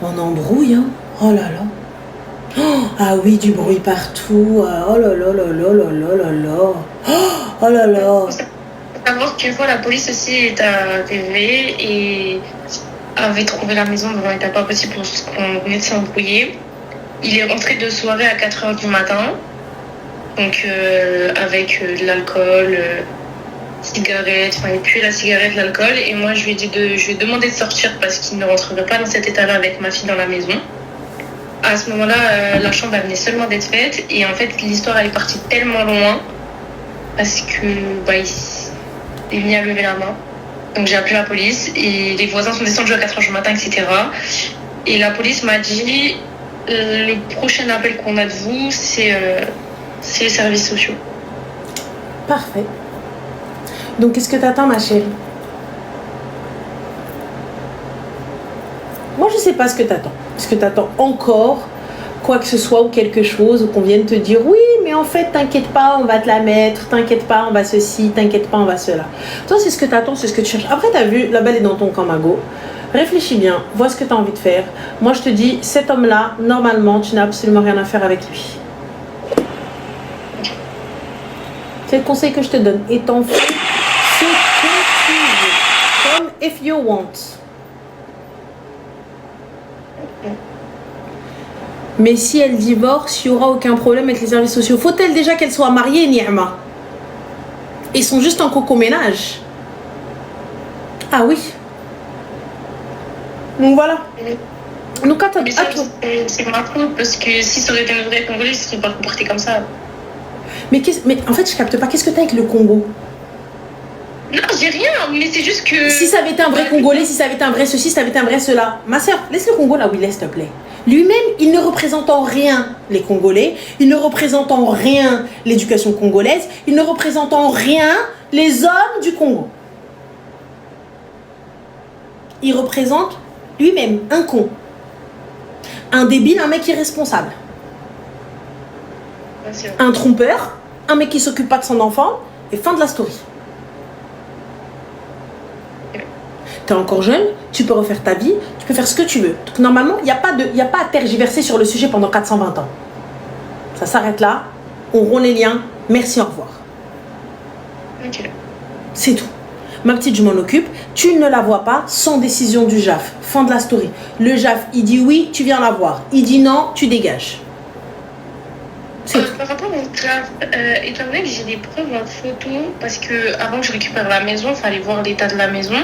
Speaker 1: en embrouille, hein. Oh là là. Oh, ah oui, du bruit partout. Oh là là là là là là là là. Oh là là.
Speaker 2: Il faut savoir qu'une fois, la police aussi est arrivée et avait trouvé la maison dans un état pas possible pour qu'on venait de s'embrouiller. Il est rentré de soirée à 4h du matin, donc avec de l'alcool, cigarette, enfin il puait la cigarette, l'alcool, et moi je lui ai demandé de sortir parce qu'il ne rentrerait pas dans cet état-là avec ma fille dans la maison. À ce moment-là, la chambre elle venait seulement d'être faite, et en fait l'histoire elle est partie tellement loin parce que il est venu à lever la main. Donc j'ai appelé la police et les voisins sont descendus à 4h du matin, etc. Et la police m'a dit le prochain appel qu'on a de vous, c'est les services sociaux.
Speaker 1: Parfait. Donc, qu'est-ce que t'attends, ma chérie? Moi, je sais pas ce que t'attends. Est-ce que t'attends encore quoi que ce soit ou quelque chose, ou qu'on vienne te dire oui, mais en fait, t'inquiète pas, on va te la mettre, t'inquiète pas, on va ceci, t'inquiète pas, on va cela. Toi, c'est ce que t'attends, c'est ce que tu cherches. Après, t'as vu, la balle est dans ton camp, Mago. Réfléchis bien, vois ce que t'as envie de faire. Moi, je te dis, cet homme-là, normalement, tu n'as absolument rien à faire avec lui. C'est le conseil que je te donne. Et t'en fais ce que tu veux. Comme if you want. Mais si elle divorce, il n'y aura aucun problème avec les services sociaux. Faut-elle déjà qu'elle soit mariée, Ni'ma? Ils sont juste en coco-ménage. Ah oui. Donc voilà. Donc attends.
Speaker 2: C'est ma faute parce que si ça aurait été un vrai Congolais, il ne serait pas comporté comme ça.
Speaker 1: Mais en fait, je capte pas. Qu'est-ce que t'as avec le Congo?
Speaker 2: Non, j'ai rien, mais c'est juste que...
Speaker 1: Si ça avait été un vrai Congolais, si ça avait été un vrai ceci, si ça avait été un vrai cela. Ma soeur, laisse le Congo là où il est, s'il te plaît. Lui-même, il ne représente en rien les Congolais, il ne représente en rien l'éducation congolaise, il ne représente en rien les hommes du Congo. Il représente lui-même un con, un débile, un mec irresponsable, un trompeur, un mec qui s'occupe pas de son enfant, et fin de la story. Tu es encore jeune, tu peux refaire ta vie, tu peux faire ce que tu veux. Donc normalement, il n'y a pas à tergiverser sur le sujet pendant 420 ans. Ça s'arrête là, on rompt les liens, merci, au revoir.
Speaker 2: Ok.
Speaker 1: C'est tout. Ma petite, je m'en occupe. Tu ne la vois pas sans décision du JAF. Fin de la story. Le JAF, il dit oui, tu viens la voir. Il dit non, tu dégages.
Speaker 2: Par rapport au JAF, étant donné que j'ai des preuves en photo, parce que avant que je récupère la maison, il fallait voir l'état de la maison.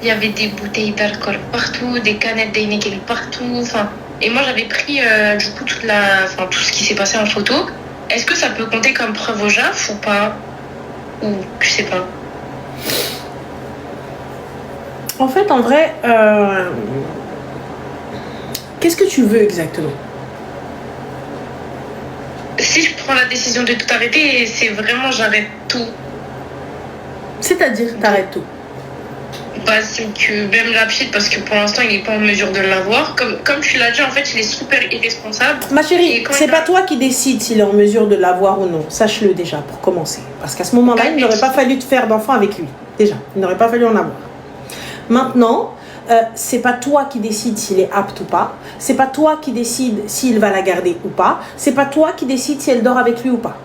Speaker 2: Il y avait des bouteilles d'alcool partout, des canettes d'Heineken partout. Enfin, et moi, j'avais pris du coup tout ce qui s'est passé en photo. Est-ce que ça peut compter comme preuve au JAF ou pas? Ou je sais pas.
Speaker 1: En fait, en vrai, qu'est-ce que tu veux exactement?
Speaker 2: Si je prends la décision de tout arrêter, c'est vraiment j'arrête tout.
Speaker 1: C'est-à-dire, t'arrêtes tout?
Speaker 2: Bah, c'est que même la petite, parce que pour l'instant, il n'est pas en mesure de l'avoir. Comme tu l'as dit, en fait, il est super irresponsable.
Speaker 1: Ma chérie, c'est pas toi qui décides s'il est en mesure de l'avoir ou non. Sache-le déjà, pour commencer. Parce qu'à ce moment-là, il n'aurait pas fallu te faire d'enfant avec lui. Déjà, il n'aurait pas fallu en avoir. Maintenant, c'est pas toi qui décide s'il est apte ou pas. C'est pas toi qui décide s'il va la garder ou pas. C'est pas toi qui décide si elle dort avec lui ou pas.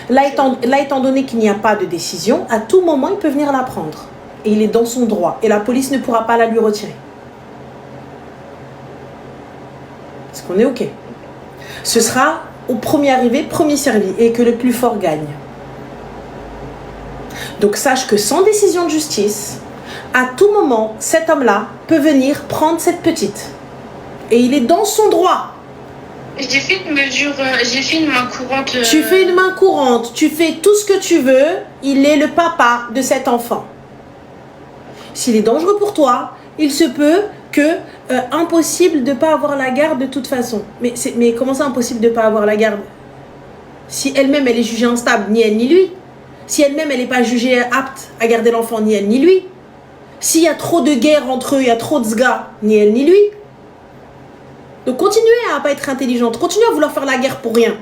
Speaker 1: Là, étant donné qu'il n'y a pas de décision, à tout moment, il peut venir la prendre. Et il est dans son droit. Et la police ne pourra pas la lui retirer. Est-ce qu'on est OK? Ce sera au premier arrivé, premier servi. Et que le plus fort gagne. Donc sache que sans décision de justice, à tout moment, cet homme-là peut venir prendre cette petite. Et il est dans son droit.
Speaker 2: J'ai fait une mesure, j'ai fait une main courante.
Speaker 1: Tu fais une main courante, tu fais tout ce que tu veux. Il est le papa de cet enfant. S'il est dangereux pour toi, il se peut que impossible de ne pas avoir la garde de toute façon. Mais comment ça impossible de ne pas avoir la garde? Si elle-même elle est jugée instable, ni elle ni lui. Si elle-même elle n'est pas jugée apte à garder l'enfant, ni elle ni lui. S'il y a trop de guerre entre eux, il y a trop de zga, ni elle ni lui. Donc continuez à ne pas être intelligente, continuez à vouloir faire la guerre pour rien.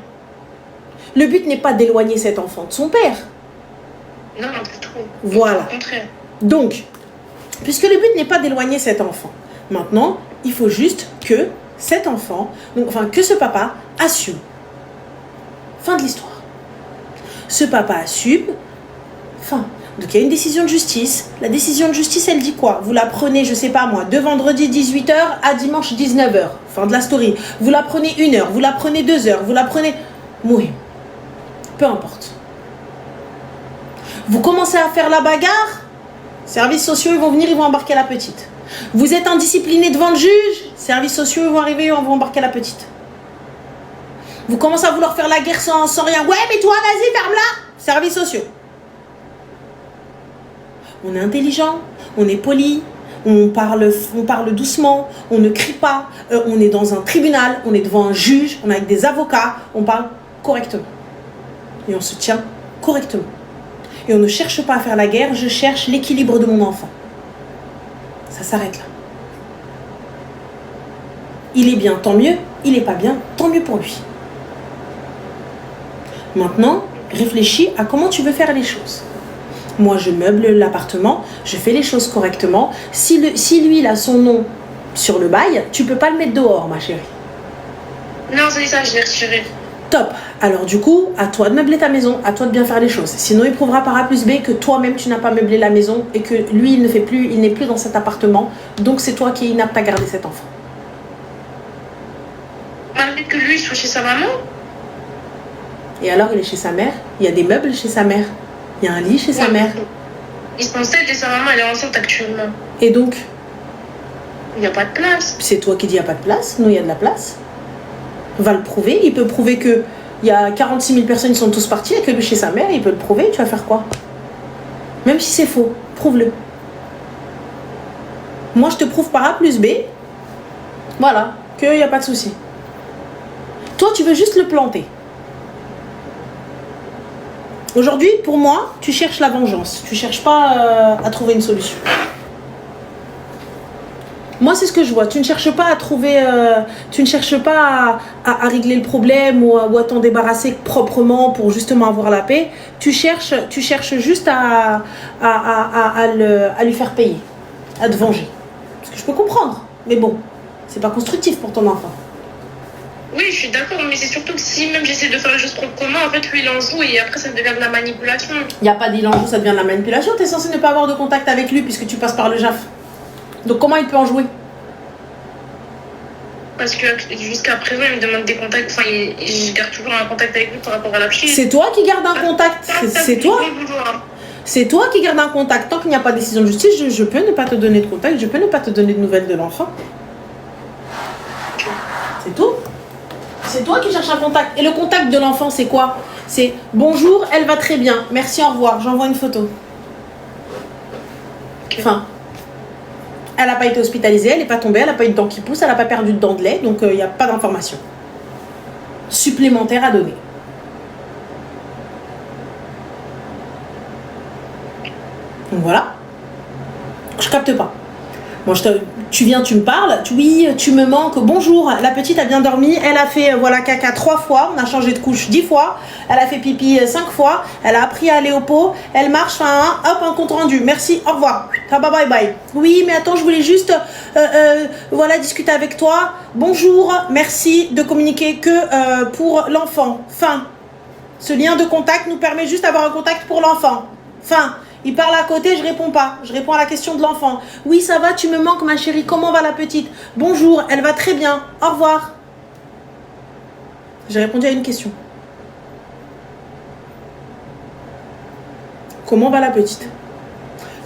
Speaker 1: Le but n'est pas d'éloigner cet enfant de son père.
Speaker 2: Non, pas trop.
Speaker 1: Voilà.
Speaker 2: Au contraire.
Speaker 1: Donc, puisque le but n'est pas d'éloigner cet enfant, maintenant, il faut juste que cet enfant, que ce papa assume. Fin de l'histoire. Ce papa assume. Fin. Donc il y a une décision de justice. La décision de justice, elle dit quoi? Vous la prenez, je sais pas moi, de vendredi 18h à dimanche 19h. Fin de la story. Vous la prenez 1 heure, vous la prenez 2 heures, vous la prenez... Oui. Peu importe. Vous commencez à faire la bagarre, services sociaux, ils vont venir, ils vont embarquer la petite. Vous êtes indiscipliné devant le juge, services sociaux, ils vont arriver, ils vont embarquer la petite. Vous commencez à vouloir faire la guerre sans rien. Ouais, mais toi, vas-y, ferme-la. Services sociaux. On est intelligent, on est poli, on parle doucement, on ne crie pas, on est dans un tribunal, on est devant un juge, on est avec des avocats, on parle correctement. Et on se tient correctement. Et on ne cherche pas à faire la guerre, je cherche l'équilibre de mon enfant. Ça s'arrête là. Il est bien, tant mieux. Il n'est pas bien, tant mieux pour lui. Maintenant, réfléchis à comment tu veux faire les choses. Moi, je meuble l'appartement, je fais les choses correctement. Si lui, il a son nom sur le bail, tu ne peux pas le mettre dehors, ma chérie.
Speaker 2: Non, c'est ça, je l'ai retiré.
Speaker 1: Top. Alors du coup, à toi de meubler ta maison, à toi de bien faire les choses. Sinon, il prouvera par A plus B que toi-même, tu n'as pas meublé la maison et que lui, il n'est plus dans cet appartement. Donc, c'est toi qui es inapte à garder cet enfant.
Speaker 2: Malgré que lui soit chez sa maman.
Speaker 1: Et alors, il est chez sa mère. Il y a des meubles chez sa mère. Il y a un lit chez sa mère.
Speaker 2: Il se pensait que sa maman, elle est enceinte actuellement.
Speaker 1: Et donc,
Speaker 2: il n'y a pas de place.
Speaker 1: C'est toi qui dis il n'y a pas de place. Nous, il y a de la place. Va le prouver. Il peut prouver que il y a 46 000 personnes qui sont tous partis et que lui chez sa mère, il peut le prouver. Tu vas faire quoi? Même si c'est faux, prouve-le. Moi, je te prouve par A plus B. Voilà, qu'il n'y a pas de souci. Toi, tu veux juste le planter. Aujourd'hui, pour moi, tu cherches la vengeance. Tu ne cherches pas à trouver une solution. Moi, c'est ce que je vois. Tu ne cherches pas à trouver... tu ne cherches pas à régler le problème ou à t'en débarrasser proprement pour justement avoir la paix. Tu cherches juste à lui faire payer, à te venger. Ce que je peux comprendre. Mais bon, c'est pas constructif pour ton enfant.
Speaker 2: Oui, je suis d'accord, mais c'est surtout que si même j'essaie de faire les choses proprement, en fait, lui, il en joue et après, ça devient de la manipulation.
Speaker 1: Il n'y a pas d'il en joue, ça devient de la manipulation. Tu es censé ne pas avoir de contact avec lui puisque tu passes par le JAF. Donc comment il peut en jouer?
Speaker 2: Parce que jusqu'à présent, il me demande des contacts. Enfin, je garde toujours un contact avec lui par rapport à la petite.
Speaker 1: C'est toi qui gardes un contact. C'est toi. C'est toi qui gardes un contact. Tant qu'il n'y a pas de décision de justice, je peux ne pas te donner de contact, je peux ne pas te donner de nouvelles de l'enfant. C'est tout. C'est toi qui cherches un contact. Et le contact de l'enfant, c'est quoi? C'est bonjour, elle va très bien. Merci, au revoir. J'envoie une photo. Enfin, elle n'a pas été hospitalisée, elle n'est pas tombée, elle n'a pas eu de dents qui poussent, elle n'a pas perdu de dents de lait, donc il n'y a pas d'information supplémentaire à donner. Donc voilà. Je capte pas. Moi, tu viens, tu me parles, oui, tu me manques, bonjour, la petite a bien dormi, elle a fait voilà caca 3 fois, on a changé de couche 10 fois, elle a fait pipi 5 fois, elle a appris à aller au pot, elle marche, hop, un compte rendu, merci, au revoir, bye bye. Oui, mais attends, je voulais juste voilà, discuter avec toi, bonjour, merci de communiquer que pour l'enfant, fin. Ce lien de contact nous permet juste d'avoir un contact pour l'enfant, fin. Il parle à côté, je réponds pas. Je réponds à la question de l'enfant. Oui, ça va, tu me manques, ma chérie. Comment va la petite? Bonjour, elle va très bien. Au revoir. J'ai répondu à une question. Comment va la petite?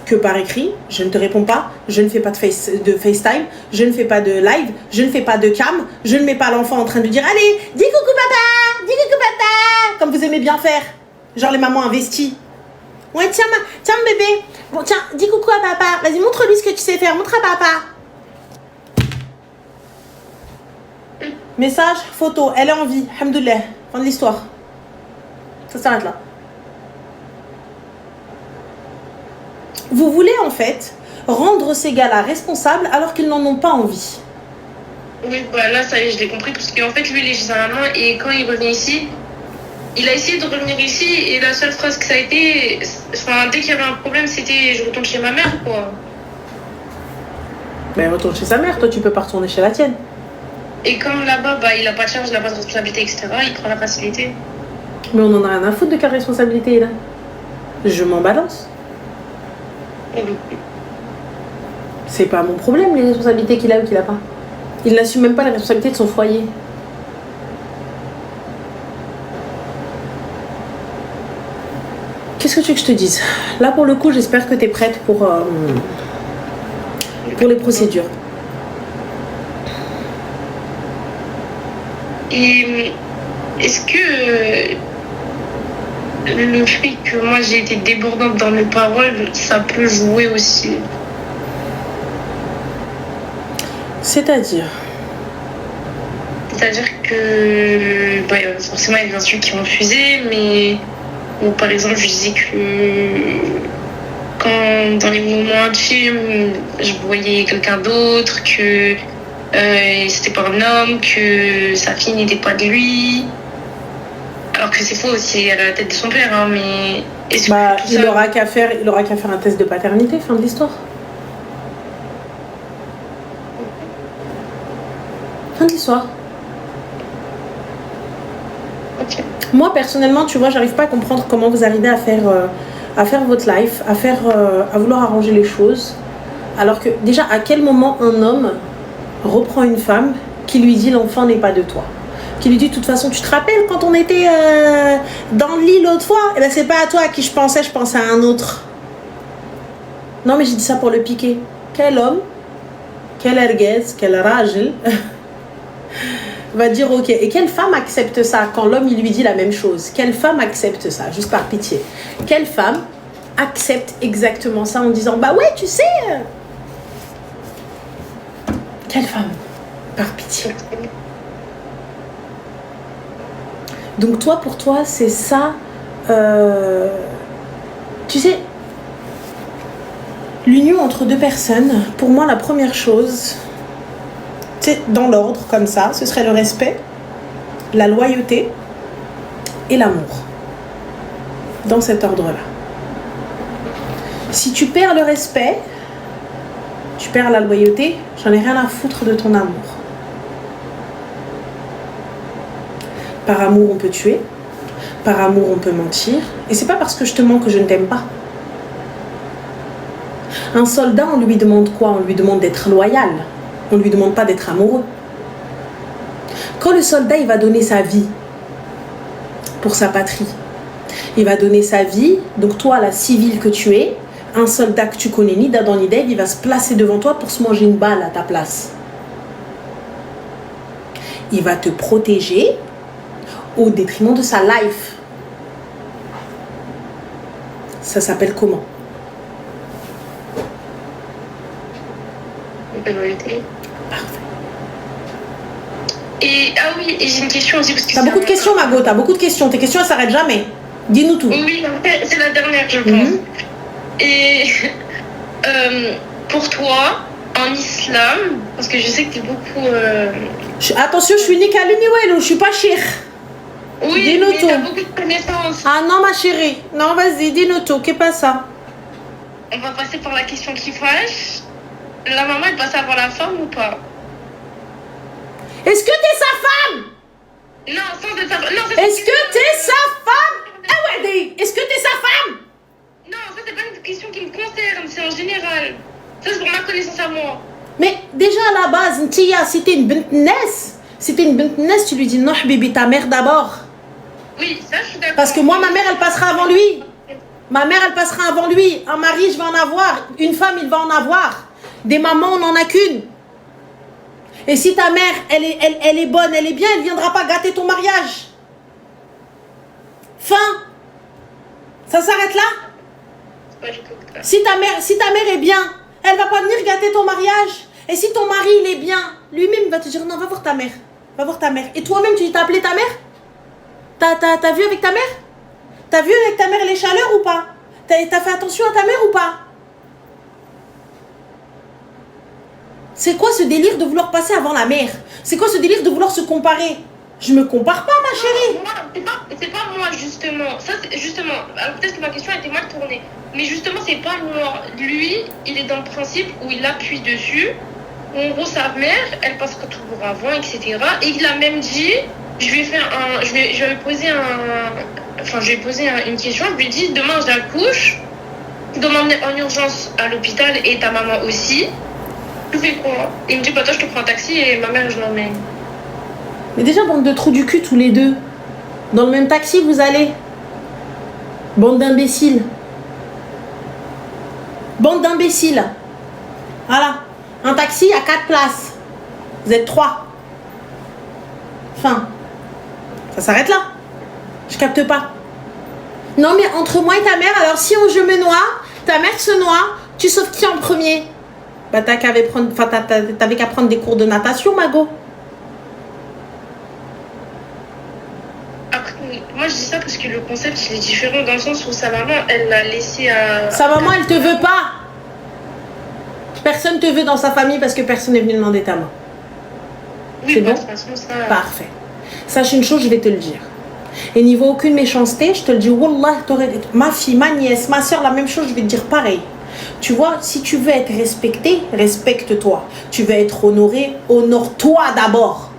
Speaker 1: Que par écrit, je ne te réponds pas. Je ne fais pas de FaceTime. Je ne fais pas de live. Je ne fais pas de cam. Je ne mets pas l'enfant en train de dire allez, dis coucou papa, dis coucou papa. Comme vous aimez bien faire. Genre les mamans investies. Ouais, tiens bébé. Bon, tiens, dis coucou à papa. Vas-y, montre-lui ce que tu sais faire. Montre à papa. Message, photo. Elle est en vie. Alhamdoulilah. Fin de l'histoire. Ça s'arrête là. Vous voulez en fait rendre ces gars-là responsables alors qu'ils n'en ont pas envie.
Speaker 2: Oui, bah là, ça y est, je l'ai compris. Parce qu'en fait, lui, il est chez sa maman et quand il revient ici, il a essayé de revenir ici et la seule phrase que ça a été, enfin, dès qu'il y avait un problème, c'était je retourne chez ma mère, quoi.
Speaker 1: Mais retourne chez sa mère, toi tu peux pas retourner chez la tienne.
Speaker 2: Et comme là-bas, bah, il a pas de charge, il a pas de responsabilité, etc., il prend la facilité.
Speaker 1: Mais on en a rien à foutre de quelle responsabilité il a. Je m'en balance. C'est pas mon problème les responsabilités qu'il a ou qu'il a pas. Il n'assume même pas la responsabilité de son foyer. Qu'est-ce que tu veux que je te dise? Là, pour le coup, j'espère que tu es prête pour les procédures.
Speaker 2: Et est-ce que le fait que moi j'ai été débordante dans mes paroles, ça peut jouer aussi?
Speaker 1: C'est-à-dire
Speaker 2: que bah, forcément il y a des insultes qui ont fusé, mais ou par exemple je disais que quand dans les moments intimes je voyais quelqu'un d'autre, que c'était pas un homme, que sa fille n'était pas de lui, alors que c'est faux, c'est à la tête de son père, hein, mais
Speaker 1: bah, il aura qu'à faire un test de paternité, fin de l'histoire. Fin de l'histoire.
Speaker 2: Okay.
Speaker 1: Moi personnellement, tu vois, j'arrive pas à comprendre comment vous arrivez à faire votre life, à vouloir arranger les choses, alors que déjà à quel moment un homme reprend une femme qui lui dit l'enfant n'est pas de toi, qui lui dit de toute façon tu te rappelles quand on était dans le lit l'autre fois, et ben c'est pas à toi à qui je pensais à un autre. Non mais j'ai dit ça pour le piquer. Quel homme, quel erguez, quel rajel va dire ok. Et quelle femme accepte ça quand l'homme il lui dit la même chose? Quelle femme accepte ça, juste par pitié? Quelle femme accepte exactement ça en disant bah ouais tu sais quelle femme? Par pitié. Donc toi, pour toi, c'est ça. Tu sais, l'union entre deux personnes, pour moi, la première chose, c'est dans l'ordre, comme ça, ce serait le respect, la loyauté et l'amour. Dans cet ordre-là. Si tu perds le respect, tu perds la loyauté, j'en ai rien à foutre de ton amour. Par amour, on peut tuer. Par amour, on peut mentir. Et c'est pas parce que je te mens que je ne t'aime pas. Un soldat, on lui demande quoi? On lui demande d'être loyal. On ne lui demande pas d'être amoureux. Quand le soldat, il va donner sa vie pour sa patrie, il va donner sa vie, donc toi, la civile que tu es, un soldat que tu connais ni d'Adam ni d'Ève, il va se placer devant toi pour se manger une balle à ta place. Il va te protéger au détriment de sa life. Ça s'appelle comment?
Speaker 2: Loyauté.
Speaker 1: Parfait.
Speaker 2: Et ah oui, et j'ai une question aussi parce que
Speaker 1: T'as beaucoup de questions, Margot, t'as beaucoup de questions. Tes questions, elles s'arrêtent jamais. Dis-nous tout.
Speaker 2: Oui, en fait, c'est la dernière, je pense. Et pour toi, en islam, parce que je sais que tu es beaucoup...
Speaker 1: Attention, je suis ni Kaluni Welo, je suis pas chère.
Speaker 2: Oui,
Speaker 1: dis-nous
Speaker 2: mais
Speaker 1: tout.
Speaker 2: tu as beaucoup de connaissances.
Speaker 1: Ah non, ma chérie. Non, vas-y, dis-nous tout. Qu'est-ce que ça?
Speaker 2: On va passer par la question qui fâche. La maman, elle passe avant la femme ou pas?
Speaker 1: Est-ce que t'es sa femme?
Speaker 2: Non, sans être sa femme. Non,
Speaker 1: est-ce que t'es sa femme? Ah ouais, est-ce que t'es sa femme?
Speaker 2: Non, ça c'est pas une question qui me concerne, c'est en général. Ça c'est pour ma connaissance à moi.
Speaker 1: Mais déjà à la base, Ntia, si t'es une bintness, tu lui dis non, bibi, ta mère d'abord.
Speaker 2: Oui, ça je suis d'accord.
Speaker 1: Parce que moi, ma mère, elle passera avant lui. Ma mère, elle passera avant lui. Un mari, je vais en avoir. Une femme, il va en avoir. Des mamans, on n'en a qu'une. Et si ta mère, elle est bonne, elle est bien, elle ne viendra pas gâter ton mariage. Fin. Ça s'arrête là. Si ta mère est bien, elle va pas venir gâter ton mariage. Et si ton mari, il est bien, lui-même, il va te dire, non, va voir ta mère. Va voir ta mère. Et toi-même, tu t'as appelé ta mère? T'as vu avec ta mère? T'as vu avec ta mère les chaleurs ou pas? T'as fait attention à ta mère ou pas? C'est quoi ce délire de vouloir passer avant la mère? C'est quoi ce délire de vouloir se comparer? Je me compare pas, ma chérie.
Speaker 2: C'est pas moi, justement. Ça, justement. Alors peut-être que ma question a été mal tournée. Mais justement, c'est pas moi. Lui, il est dans le principe où il appuie dessus. En gros, sa mère, elle passera toujours avant, etc. Et il a même dit, je vais poser une question. Je lui ai dit, demain j'accouche. Je dois m'emmener en urgence à l'hôpital et ta maman aussi. Tu fais quoi? Il me dit, bah toi, je te prends un taxi et ma mère, je l'emmène.
Speaker 1: Mais déjà, bande de trous du cul tous les deux. Dans le même taxi, vous allez. Bande d'imbéciles. Bande d'imbéciles. Voilà. Un taxi à 4 places. Vous êtes 3. Fin. Ça s'arrête là. Je capte pas. Non, mais entre moi et ta mère, alors si je me noie, ta mère se noie, tu sauves qui en premier? Bah, t'avais qu'à prendre des cours de natation, Margot.
Speaker 2: Après, moi je dis ça parce que le concept il est différent dans le sens où sa maman elle l'a laissé à...
Speaker 1: Sa maman elle te veut pas. Personne te veut dans sa famille parce que personne n'est venu demander ta main.
Speaker 2: Oui,
Speaker 1: c'est bon?
Speaker 2: De toute façon, ça...
Speaker 1: Parfait. Sache une chose, je vais te le dire. Et niveau aucune méchanceté, je te le dis, Wallah, ma fille, ma nièce, ma soeur, la même chose, je vais te dire pareil. Tu vois, si tu veux être respecté, respecte-toi. Tu veux être honoré, honore-toi d'abord.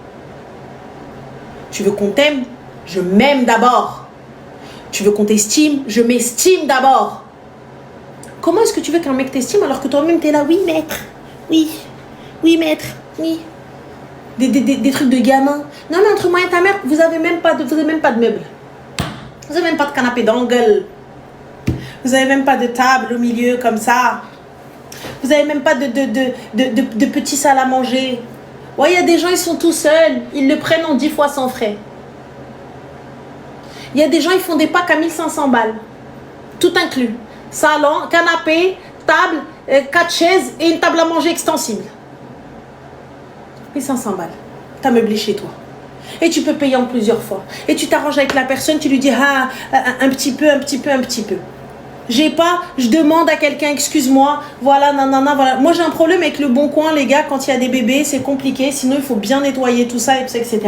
Speaker 1: Tu veux qu'on t'aime, je m'aime d'abord. Tu veux qu'on t'estime, je m'estime d'abord. Comment est-ce que tu veux qu'un mec t'estime alors que toi-même t'es là, oui maître, oui, oui maître, oui. Des trucs de gamin. Non mais entre moi et ta mère, vous avez même pas de meubles. Vous avez même pas de canapé d'angle. Vous avez même pas de table au milieu comme ça. Vous avez même pas de petite salle à manger. Ouais, il y a des gens, ils sont tout seuls. Ils le prennent en 10 fois sans frais. Il y a des gens, ils font des packs à 1500 balles. Tout inclus. Salon, canapé, table, 4 chaises et une table à manger extensible. 1500 balles. T'as meublé chez toi. Et tu peux payer en plusieurs fois. Et tu t'arranges avec la personne, tu lui dis ah, un petit peu. J'ai pas, je demande à quelqu'un, excuse-moi, voilà, nanana, voilà. Moi j'ai un problème avec le Bon Coin, les gars, quand il y a des bébés, c'est compliqué, sinon il faut bien nettoyer tout ça, etc.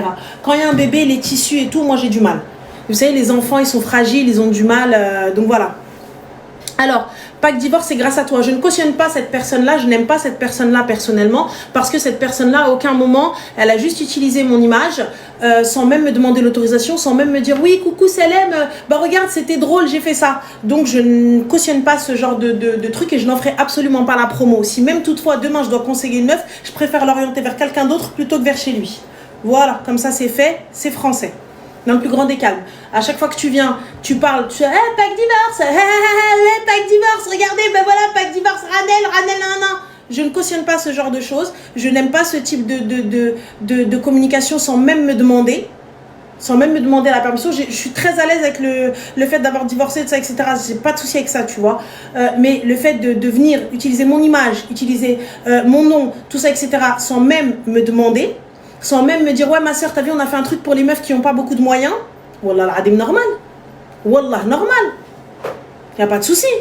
Speaker 1: Quand il y a un bébé, les tissus et tout, moi j'ai du mal. Vous savez, les enfants, ils sont fragiles, ils ont du mal, donc voilà. Alors, Pacte Divorce, c'est grâce à toi. Je ne cautionne pas cette personne-là, je n'aime pas cette personne-là personnellement, parce que cette personne-là, à aucun moment, elle a juste utilisé mon image, sans même me demander l'autorisation, sans même me dire, oui, coucou Salem, bah regarde, c'était drôle, j'ai fait ça. Donc, je ne cautionne pas ce genre de truc et je n'en ferai absolument pas la promo. Si même toutefois, demain, je dois conseiller une meuf, je préfère l'orienter vers quelqu'un d'autre plutôt que vers chez lui. Voilà, comme ça, c'est fait, c'est français. Dans le plus grand des calmes. À chaque fois que tu viens, tu parles, tu dis, hey, Pacte Divorce, Pacte Divorce, regardez, ben voilà, Pacte Divorce, Ranel, nan. Je ne cautionne pas ce genre de choses. Je n'aime pas ce type de communication sans même me demander. Sans même me demander la permission. Je suis très à l'aise avec le fait d'avoir divorcé, de ça, etc. J'ai pas de souci avec ça, tu vois. Mais le fait de venir utiliser mon image, utiliser mon nom, tout ça, etc. sans même me demander, sans même me dire, ouais, ma soeur, t'as vu, on a fait un truc pour les meufs qui n'ont pas beaucoup de moyens. Wallah, l'adim normal. Wallah, normal. Y a pas de souci.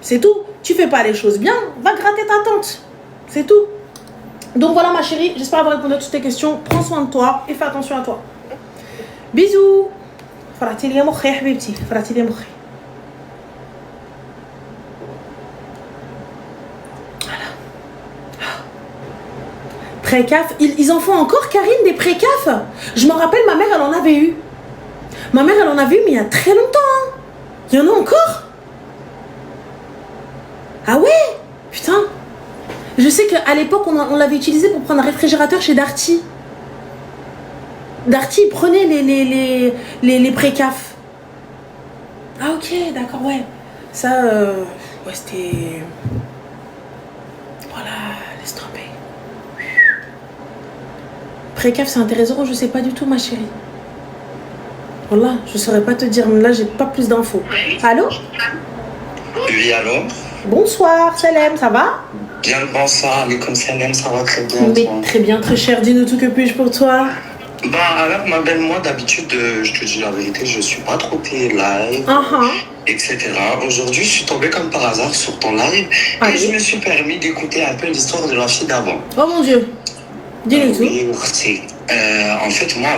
Speaker 1: C'est tout. Tu fais pas les choses bien, va gratter ta tante. C'est tout. Donc voilà, ma chérie, j'espère avoir répondu à toutes tes questions. Prends soin de toi et fais attention à toi. Bisous. فرحتي لي مخي يا حبيبتي، فرحتي لي مخي. Précaf, ils en font encore, Karine, des précaf. Je me rappelle, ma mère, elle en avait eu. Ma mère, elle en avait eu, mais il y a très longtemps. Hein. Il y en a encore. Ah ouais. Putain. Je sais qu'à l'époque, on l'avait utilisé pour prendre un réfrigérateur chez Darty. Darty prenait les précaf. Ah ok, d'accord, ouais. Ça, ouais, c'était... Voilà, laisse tomber. Précaf, c'est intéressant, je sais pas du tout, ma chérie. Voilà, je saurais pas te dire, là, j'ai pas plus d'infos. Allô?
Speaker 3: Oui, allô?
Speaker 1: Bonsoir, Salem, ça va?
Speaker 3: Bien le bonsoir, comme Salem, ça va très bien.
Speaker 1: Mais très bien, très cher, dis-nous tout, que puis-je pour toi?
Speaker 3: Bah alors ma belle, moi d'habitude, je te dis la vérité, je suis pas trop tes live, etc. Aujourd'hui, je suis tombée comme par hasard sur ton live et je me suis permis d'écouter un peu l'histoire de la fille d'avant.
Speaker 1: Oh mon Dieu, dis-le tout.
Speaker 3: Oui, en fait, moi